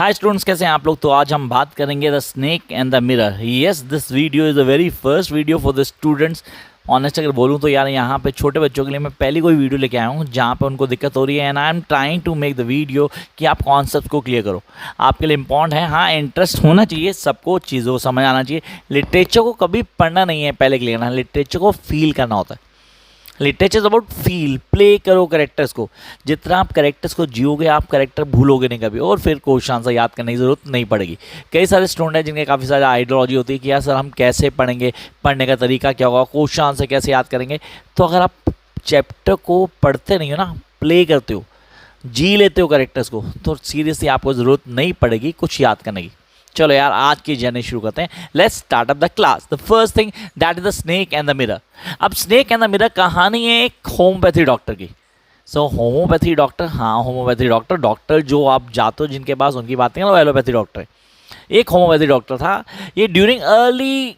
Hi students, कैसे हैं आप लोग। तो आज हम बात करेंगे the snake and the mirror. Yes, this video is the very first video for the students. Honest अगर बोलूँ तो यार यहाँ पे छोटे बच्चों के लिए मैं पहली कोई वीडियो लेके आया हूँ जहाँ पे उनको दिक्कत हो रही है, and I am trying to make the video कि आप कॉन्सेप्ट को क्लियर करो। आपके लिए इंपॉर्टेंट है, हाँ इंटरेस्ट होना चाहिए, सबको चीज़ों को समझ आना चाहिए। लिटरेचर को कभी पढ़ना नहीं है पहले क्लियर करना, लिटरेचर को फील करना होता है। Literature is about feel, play करो करेक्टर्स को। जितना आप करेक्टर्स को जियोगे आप करेक्टर भूलोगे नहीं कभी, और फिर क्वेश्चन आंसर याद करने की जरूरत नहीं पड़ेगी। कई सारे स्टूडेंट हैं जिनके काफ़ी सारी आइडियोलॉजी होती है कि यार सर हम कैसे पढ़ेंगे, पढ़ने का तरीका क्या होगा, क्वेश्चन आंसर कैसे याद करेंगे। तो अगर आप चैप्टर को पढ़ते नहीं हो ना, प्ले करते हो, जी लेते हो करेक्टर्स को, तो सीरियसली आपको ज़रूरत नहीं पड़ेगी कुछ याद करने की। चलो यार आज की जर्नी शुरू करते हैं। Let's start up the class. The first thing that is the snake and the mirror. अब स्नेक एंड द मिरर कहानी है एक होम्योपैथी डॉक्टर की। सो होम्योपैथी डॉक्टर, हाँ होम्योपैथी डॉक्टर, डॉक्टर जो आप जाते हो जिनके पास, उनकी बात नहीं है, वो एलोपैथी डॉक्टर है। एक होम्योपैथी डॉक्टर था। ये during early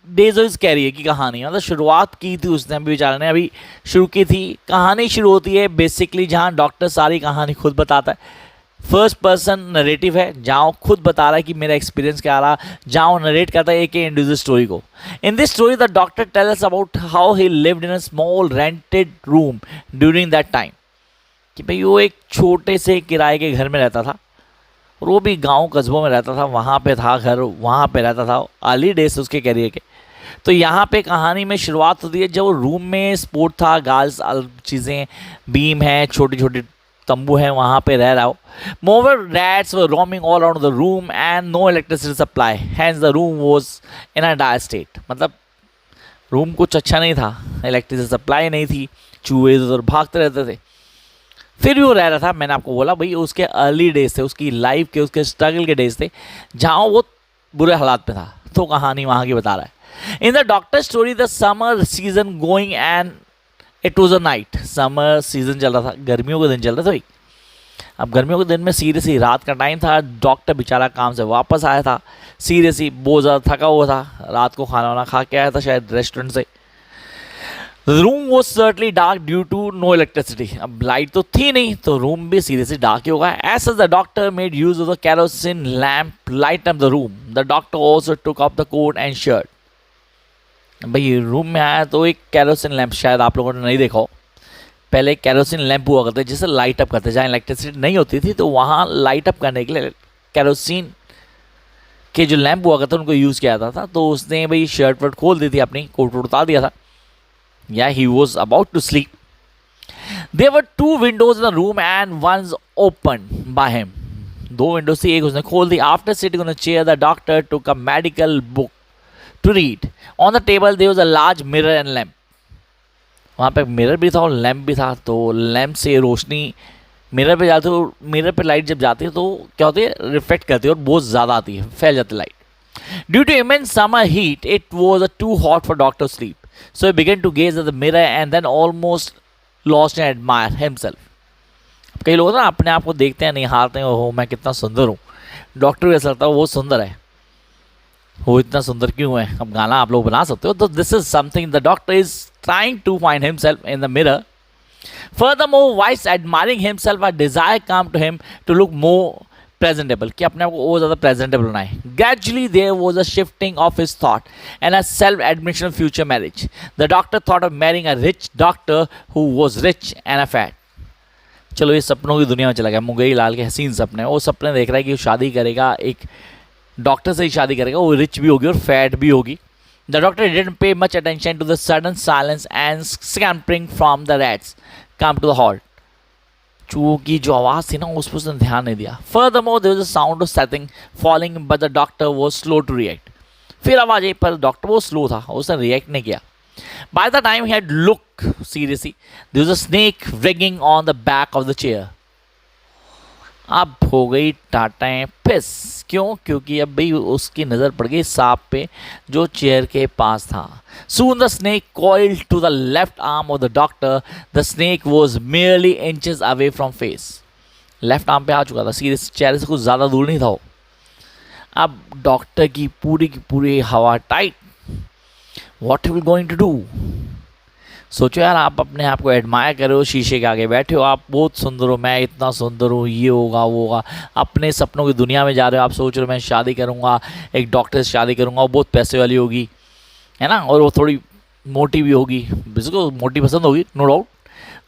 days of his career की कहानी, मतलब शुरुआत की थी उसने, अभी बेचारे ने अभी शुरू की थी। कहानी शुरू होती है बेसिकली जहाँ डॉक्टर सारी कहानी खुद बताता है। फर्स्ट पर्सन नरेटिव है, जहाँ खुद बता रहा है कि मेरा एक्सपीरियंस क्या रहा, जहाँ वो नरेट करता है एक इंडिविजुअल स्टोरी को। In this story the doctor tells about how he lived in a small rented room during that time. कि भाई वो एक छोटे से किराए के घर में रहता था, और वो भी गांव कस्बों में रहता था, वहाँ पे था घर, वहाँ पे रहता था अर्ली डेज उसके कैरियर के। तो यहाँ पे कहानी में शुरुआत होती है जब वो रूम में स्पोर्ट था, गार्ल्स चीज़ें, बीम है, छोटी छोटी तंबू है, वहाँ पे रह रहा हो। Moreover rats were roaming all around the room and no electricity supply, hence the room was in a dire state. मतलब रूम कुछ अच्छा नहीं था, इलेक्ट्रिसिटी सप्लाई नहीं थी, चूहे इधर भागते रहते थे, फिर भी वो रह रहा था। मैंने आपको बोला भाई उसके अर्ली डेज थे, उसकी लाइफ के, उसके स्ट्रगल के डेज थे, जहाँ वो बुरे हालात में था। तो कहानी वहाँ की बता रहा है। In the doctor story the summer season going and it was a night. Summer season चल रहा था, गर्मियों के दिन चल रहे थे भाई। अब गर्मियों के दिन में सीरियसली रात का टाइम था, डॉक्टर बेचारा काम से वापस आया था, सीरियसली बहुत ज़्यादा थका हुआ था, रात को खाना वाना खा के आया था शायद रेस्टोरेंट से। Room was certainly dark due to no electricity. अब लाइट तो थी नहीं, तो रूम भी सीरियसली डार्क ही होगा। As the doctor made use of the kerosene lamp light up the room, the doctor also took up the coat and shirt. भाई room में आया तो एक कैरोसिन लैंप, शायद आप लोगों ने नहीं देखा हो, पहले कैरोसिन लैंप हुआ करते जिससे लाइट अप करते, जहाँ इलेक्ट्रिसिटी नहीं होती थी तो वहाँ लाइट अप करने के लिए कैरोसिन के जो लैंप हुआ करते उनको यूज़ किया जाता था। तो उसने भाई शर्ट वर्ट खोल दी थी, अपनी कोट उतार दिया था, या he was about to sleep. There were two windows in the room and once opened by him. दो विंडोज थी, एक उसने खोल दी। After sitting on a chair the doctor took a medical book to read. On the table there was a large mirror and lamp. वहाँ पे mirror भी था और लैम्प भी था। तो लैम्प से रोशनी मिरर पे जाती है, और मिरर पे लाइट जब जाती है तो क्या होती है, रिफ्लेक्ट करती है और बहुत ज़्यादा आती है, फैल जाती है light. Due to immense summer heat it was too hot for doctor sleep, so he began to gaze at the mirror and then almost lost and admire himself. कई लोग ना अपने आप को देखते हैं, निहारते हैं, ओहो मैं कितना सुंदर हूँ। डॉक्टर को ऐसा लगता है वो सुंदर है, वो इतना सुंदर क्यों है। अब गाना आप लोग बना सकते हो। तो this is something the doctor is trying to find himself in the mirror. Furthermore while admiring himself a desire come to him to look more presentable, कि अपने आप को और ज़्यादा प्रेजेंटेबल बनाए। Gradually there was a shifting of his thought and a self admission of future marriage. The doctor thought of marrying a rich doctor who was rich and a fat. चलो ये सपनों की दुनिया में चला गया, मुंगेरी लाल के हसीन सपने। वो सपने देख रहा है कि वो शादी करेगा, एक डॉक्टर से ही शादी करेगा, वो रिच भी होगी और फैट भी होगी। The doctor didn't pay much attention to the sudden silence and scampering from the rats come to the hall. चूहों की जो आवाज़ थी ना उस पर उसने ध्यान नहीं दिया। Furthermore there was a sound of something falling but the doctor was slow to react. फिर आवाज आई पर डॉक्टर वो स्लो था, उसने रिएक्ट नहीं किया। By the time he had look seriously there was a snake wriggling on the back of the chair. अब हो गई टाटाएं पिस। क्यों? क्योंकि अब भाई उसकी नज़र पड़ गई सांप पे जो चेयर के पास था। Soon the snake coiled to the left arm of the doctor. The snake was merely inches away from face. Left arm पे आ चुका था, सीरियस चेहरे से कुछ ज़्यादा दूर नहीं था वो। अब डॉक्टर की पूरी हवा tight. What are we going to do? सोचो यार, आप अपने आप को एडमायर कर रहे हो, शीशे के आगे बैठे हो, आप बहुत सुंदर हो, मैं इतना सुंदर हूँ, ये होगा वो होगा, अपने सपनों की दुनिया में जा रहे हो। आप सोच रहे हो मैं शादी करूँगा, एक डॉक्टर से शादी करूँगा, वो बहुत पैसे वाली होगी, है ना, और वो थोड़ी मोटी भी होगी, बिल्कुल मोटी पसंद होगी, नो डाउट।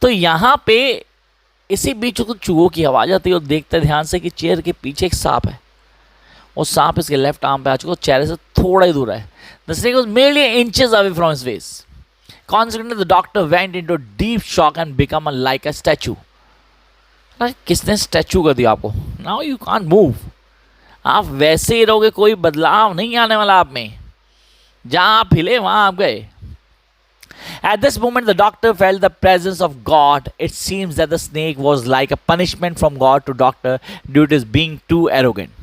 तो यहाँ पे इसी बीच को चूहों की आवाज़ आती है और देखते ध्यान से कि चेयर के पीछे एक सांप है, और सांप इसके लेफ्ट आर्म पे आ चुका, चेहरे से थोड़ा ही दूर है। The snake was merely inches away from his face. Consequently, the doctor went into deep shock and became like a statue. किसने स्टैचू कर दिया आपको? Now you can't move. आप वैसे ही रहोगे, कोई बदलाव नहीं आने वाला आप में। जहां आप हिले वहां आप गए। At this moment, the doctor felt the presence of God. It seems that the snake was like a punishment from God to doctor due to his being too arrogant.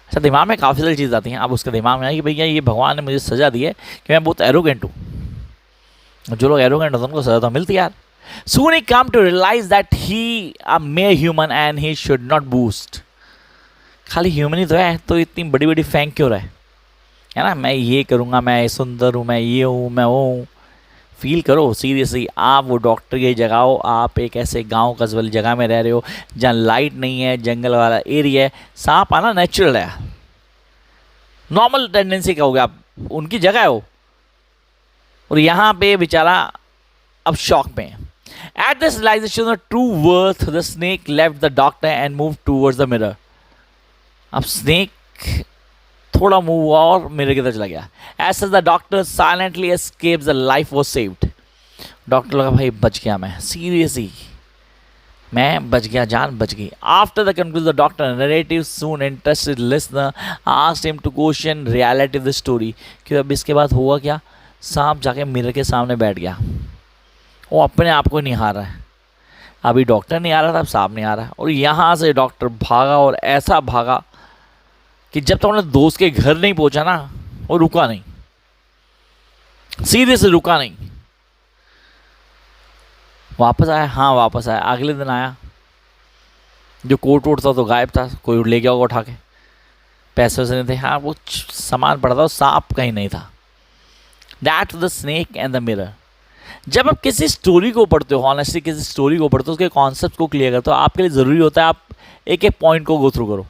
अच्छा, दिमाग में काफ़ी सारी चीज़ आती हैं। अब उसके दिमाग में आया कि भैया ये भगवान ने मुझे सज़ा दी है कि मैं बहुत एरोगेंट हूँ। जो लोग एरोगेंट होते हैं उनको सज़ा तो मिलती है यार। Soon he come to realize that he a mere human and he should not boast. खाली ह्यूमन ही तो है, तो इतनी बड़ी बड़ी फेंक क्यों रहा है ना, मैं ये करूँगा, मैं सुंदर हूँ, मैं ये हूँ, मैं वो हूँ। फील करो सीरियसली, आप वो डॉक्टर की जगह हो, आप एक ऐसे गांव कस्बे वाली जगह में रह रहे हो जहाँ लाइट नहीं है, जंगल वाला एरिया है, सांप आना नेचुरल है, नॉर्मल टेंडेंसी का हो गया, आप उनकी जगह हो, और यहाँ पे बेचारा अब शॉक में है। At this realisation of true worth the snake left the doctor and move towards the mirror. अब स्नेक थोड़ा मूव हुआ और मिरर की तरफ चला गया। As the doctor silently escapes, the life was saved. Doctor लगा भाई बच गया मैं, सीरियसली मैं बच गया, जान बच गई। After the conclusion, the doctor narrative soon interested listener asked him to question reality of the story. कि अब इसके बाद हुआ क्या? सांप जाके मिरर के सामने बैठ गया, वो अपने आप को निहार रहा है। अभी डॉक्टर नहीं आ रहा था, अब सांप नहीं आ रहा है, और यहाँ से डॉक्टर भागा और ऐसा भागा कि जब तक अपने दोस्त के घर नहीं पहुंचा ना, वो रुका नहीं, सीधे से रुका नहीं, वापस आया। हाँ वापस आया, अगले दिन आया, जो कोट वोट था तो गायब था, कोई ले गया होगा उठा के, पैसे वैसे नहीं थे, हाँ वो सामान पड़ा था, सांप कहीं नहीं था। That the snake and the mirror. जब आप किसी स्टोरी को पढ़ते हो, ऑनेस्टली किसी स्टोरी को पढ़ते हो, उसके कॉन्सेप्ट को क्लियर करते हो, आपके लिए ज़रूरी होता है आप एक एक पॉइंट को गो थ्रू करो,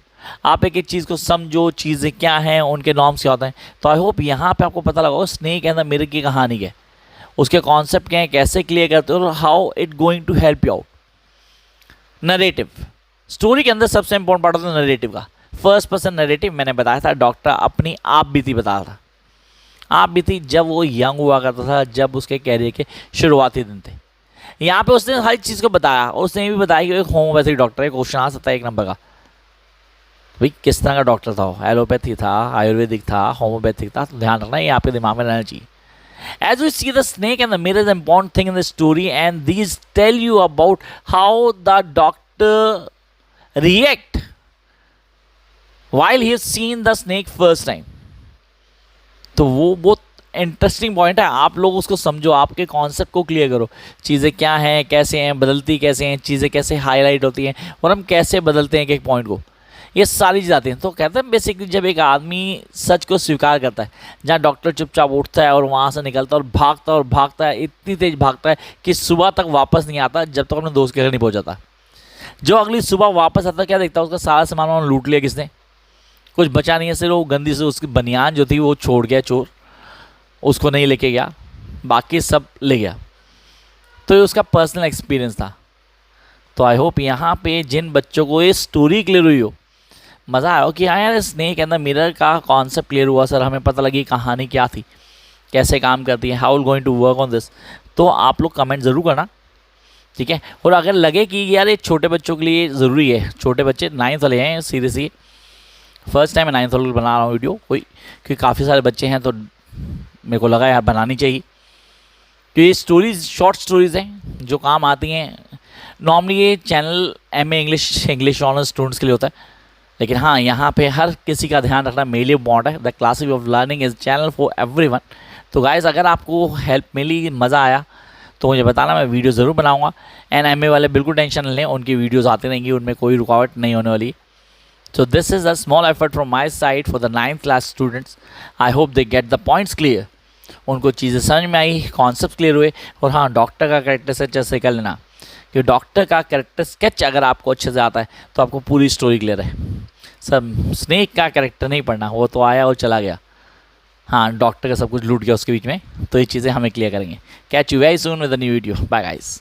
आप एक एक चीज़ को समझो, चीज़ें क्या हैं, उनके नॉर्म्स क्या होते हैं। तो आई होप यहाँ पे आपको पता लगा स्नेक एंड द मिरर की कहानी क्या है, उसके कॉन्सेप्ट क्या है, कैसे क्लियर करते हो, और how it going to help you out. Narrative, story के अंदर सबसे इंपॉर्टेंट पार्ट होता है नरेटिव का। फर्स्ट पर्सन नरेटिव मैंने बताया था, डॉक्टर अपनी आप बीती बताया था, आप बीती जब वो यंग हुआ करता था, जब उसके कैरियर के शुरुआती दिन थे। यहाँ पे उसने हर चीज़ को बताया, और उसने भी बताया कि एक होम्योपैथिक डॉक्टर है। क्वेश्चन आ सकता है एक नंबर का, भाई किस तरह का डॉक्टर था, एलोपैथी था, आयुर्वेदिक था, होम्योपैथिक था, तो ध्यान रखना ये आपके दिमाग में रहना चाहिए। As we see, the snake and the mirror is an important thing in the story, and these tell you about how the doctor react while he has seen the snake first time. तो वो बहुत interesting point है, आप लोग उसको समझो, आपके concept को क्लियर करो, चीज़ें क्या हैं, कैसे हैं, बदलती कैसे हैं, चीज़ें कैसे हाईलाइट होती हैं, और हम कैसे बदलते हैं एक एक पॉइंट को, ये सारी चीज़ आती हैं। तो कहते हैं बेसिकली जब एक आदमी सच को स्वीकार करता है, जहाँ डॉक्टर चुपचाप उठता है और वहाँ से निकलता है और भागता है, इतनी तेज भागता है कि सुबह तक वापस नहीं आता, जब तक अपने दोस्त के घर नहीं पहुँच जाता। जो अगली सुबह वापस आता, क्या देखता है, उसका सारा सामान उन्होंने लूट लिया, किसने, कुछ बचा नहीं है, सिर्फ वो गंदी से उसकी बनियान जो थी वो छोड़ गया चोर, उसको नहीं लेके गया, बाकी सब ले गया। तो ये उसका पर्सनल एक्सपीरियंस था। तो आई होप यहाँ पे जिन बच्चों को ये स्टोरी क्लियर हुई हो, मज़ा आया हो कि हाँ यार स्नेक एंड द मिरर का कॉन्सेप्ट क्लियर हुआ सर, हमें पता लगी कहानी क्या थी, कैसे काम करती है, how will going to work on this. तो आप लोग कमेंट ज़रूर करना, ठीक है। और अगर लगे कि यार ये छोटे बच्चों के लिए ज़रूरी है, छोटे बच्चे 9th वाले हैं, सीरियसली फर्स्ट टाइम मैं 9th वाले बना रहा हूँ वीडियो, क्योंकि काफ़ी सारे बच्चे हैं, तो मेरे को लगा यार बनानी चाहिए, तो ये स्टोरीज़ शॉर्ट स्टोरीज़ हैं जो काम आती हैं। नॉर्मली ये channel MA English honours students के लिए होता है, लेकिन हाँ यहाँ पे हर किसी का ध्यान रखना मेरे लिए इम्पॉर्टेंट है। The classic of learning is channel for everyone. तो गाइस अगर आपको हेल्प मिली, मज़ा आया, तो मुझे बताना, मैं वीडियो ज़रूर बनाऊँगा। एंड MA वाले बिल्कुल टेंशन लें, उनकी वीडियोज़ आती रहेंगी, उनमें कोई रुकावट नहीं होने वाली। So this is a small effort from my side for the 9th class students. I hope they get the points clear. उनको चीज़ें समझ में आई, कॉन्सेप्ट क्लियर हुए। और हाँ, डॉक्टर का कैरेक्टर स्केच जैसे कर लेना कि डॉक्टर का कैरेक्टर स्केच अगर आपको अच्छे से आता है तो आपको पूरी स्टोरी क्लियर है। सब स्नेक का कैरेक्टर नहीं पढ़ना, वो तो आया और चला गया। हाँ, डॉक्टर का सब कुछ लूट गया उसके बीच में, तो ये चीज़ें हमें क्लियर करेंगे। Catch you very soon with the new video. Bye guys.